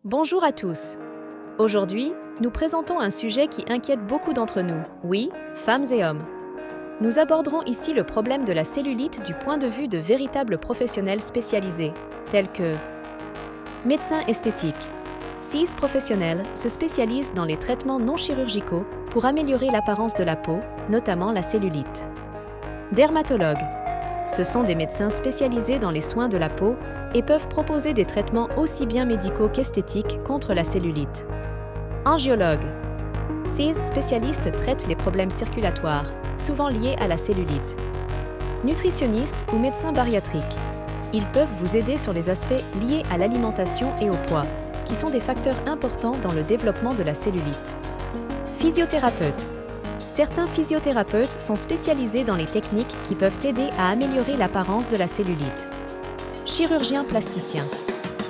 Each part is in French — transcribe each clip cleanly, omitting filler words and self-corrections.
Bonjour à tous. Aujourd'hui, nous présentons un sujet qui inquiète beaucoup d'entre nous, oui, femmes et hommes. Nous aborderons ici le problème de la cellulite du point de vue de véritables professionnels spécialisés, tels que médecins esthétiques. Ces professionnels se spécialisent dans les traitements non chirurgicaux pour améliorer l'apparence de la peau, notamment la cellulite. Dermatologues. Ce sont des médecins spécialisés dans les soins de la peau et peuvent proposer des traitements aussi bien médicaux qu'esthétiques contre la cellulite. Angiologues. Ces spécialistes traitent les problèmes circulatoires, souvent liés à la cellulite. Nutritionnistes ou médecins bariatriques. Ils peuvent vous aider sur les aspects liés à l'alimentation et au poids, qui sont des facteurs importants dans le développement de la cellulite. Physiothérapeutes. Certains physiothérapeutes sont spécialisés dans les techniques qui peuvent aider à améliorer l'apparence de la cellulite. Chirurgiens plasticiens.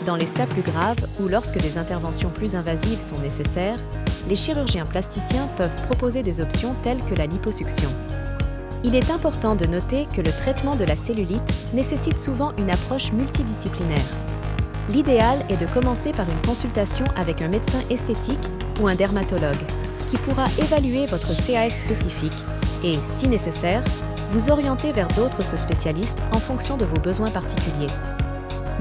Dans les cas plus graves ou lorsque des interventions plus invasives sont nécessaires, les chirurgiens plasticiens peuvent proposer des options telles que la liposuction. Il est important de noter que le traitement de la cellulite nécessite souvent une approche multidisciplinaire. L'idéal est de commencer par une consultation avec un médecin esthétique ou un dermatologue, qui pourra évaluer votre CAS spécifique et, si nécessaire, vous orienter vers d'autres spécialistes en fonction de vos besoins particuliers.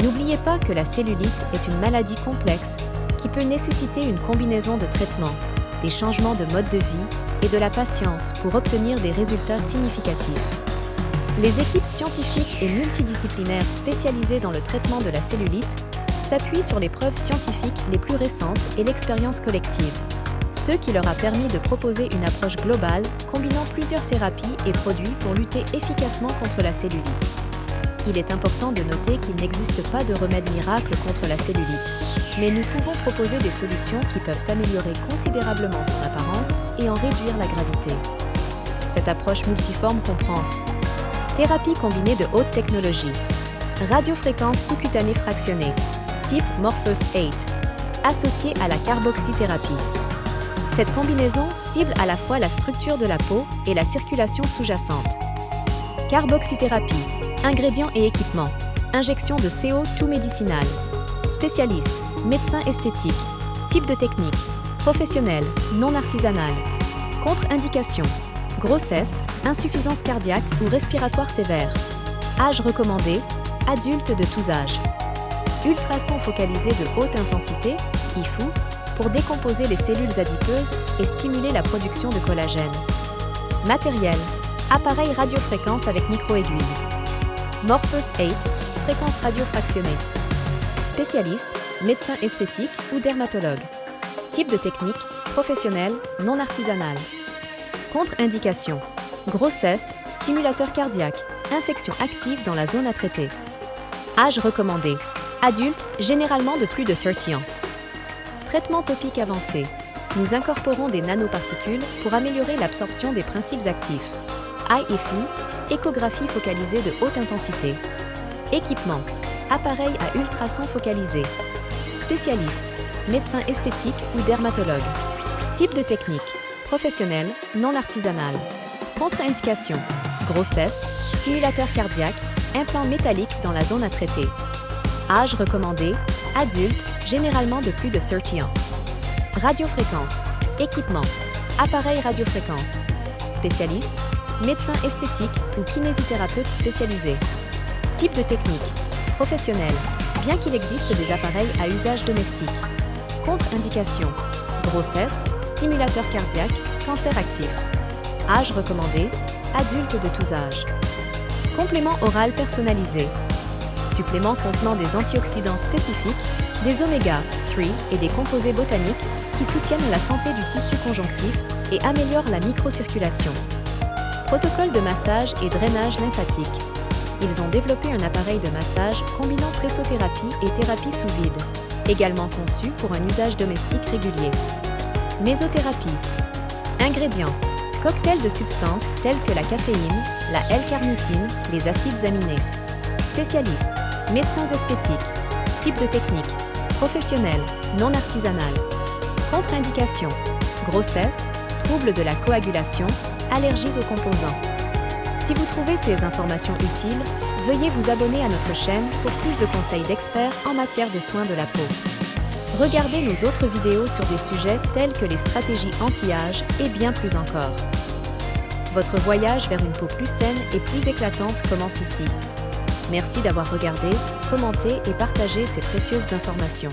N'oubliez pas que la cellulite est une maladie complexe qui peut nécessiter une combinaison de traitements, des changements de mode de vie et de la patience pour obtenir des résultats significatifs. Les équipes scientifiques et multidisciplinaires spécialisées dans le traitement de la cellulite s'appuient sur les preuves scientifiques les plus récentes et l'expérience collective, ce qui leur a permis de proposer une approche globale combinant plusieurs thérapies et produits pour lutter efficacement contre la cellulite. Il est important de noter qu'il n'existe pas de remède miracle contre la cellulite, mais nous pouvons proposer des solutions qui peuvent améliorer considérablement son apparence et en réduire la gravité. Cette approche multiforme comprend thérapie combinée de haute technologie, radiofréquence sous-cutanée fractionnée, type Morpheus 8, associée à la carboxythérapie. Cette combinaison cible à la fois la structure de la peau et la circulation sous-jacente. Carboxythérapie, ingrédients et équipements, injection de CO tout médicinal. Spécialiste, médecin esthétique, type de technique, professionnel, non artisanal. Contre-indication, grossesse, insuffisance cardiaque ou respiratoire sévère. Âge recommandé, adulte de tous âges. Ultrasons focalisés de haute intensité, IFU, pour décomposer les cellules adipeuses et stimuler la production de collagène. Matériel, appareil radiofréquence avec micro-aiguille. Morpheus 8, fréquence radiofractionnée. Spécialiste, médecin esthétique ou dermatologue. Type de technique, professionnel, non artisanal. Contre-indication, grossesse, stimulateur cardiaque, infection active dans la zone à traiter. Âge recommandé, adulte, généralement de plus de 30 ans. Traitement topique avancé. Nous incorporons des nanoparticules pour améliorer l'absorption des principes actifs. IFU, échographie focalisée de haute intensité. Équipement, appareil à ultrasons focalisé. Spécialiste, médecin esthétique ou dermatologue. Type de technique, professionnel, non artisanal. Contre-indication, grossesse, stimulateur cardiaque, implant métallique dans la zone à traiter. Âge recommandé, adulte, généralement de plus de 30 ans. Radiofréquence, équipement, appareil radiofréquence. Spécialiste, médecin esthétique ou kinésithérapeute spécialisé. Type de technique, professionnel, bien qu'il existe des appareils à usage domestique. Contre-indication, grossesse, stimulateur cardiaque, cancer actif. Âge recommandé, adulte de tous âges. Complément oral personnalisé. Suppléments contenant des antioxydants spécifiques, des oméga 3 et des composés botaniques qui soutiennent la santé du tissu conjonctif et améliorent la microcirculation. Protocole de massage et drainage lymphatique. Ils ont développé un appareil de massage combinant pressothérapie et thérapie sous vide, également conçu pour un usage domestique régulier. Mésothérapie. Ingrédients. Cocktail de substances telles que la caféine, la L-carnitine, les acides aminés. Spécialiste, médecins esthétiques. Type de technique, professionnel, non artisanal. Contre-indication, grossesse, troubles de la coagulation, allergies aux composants. Si vous trouvez ces informations utiles, veuillez vous abonner à notre chaîne pour plus de conseils d'experts en matière de soins de la peau. Regardez nos autres vidéos sur des sujets tels que les stratégies anti-âge et bien plus encore. Votre voyage vers une peau plus saine et plus éclatante commence ici. Merci d'avoir regardé, commenté et partagé ces précieuses informations.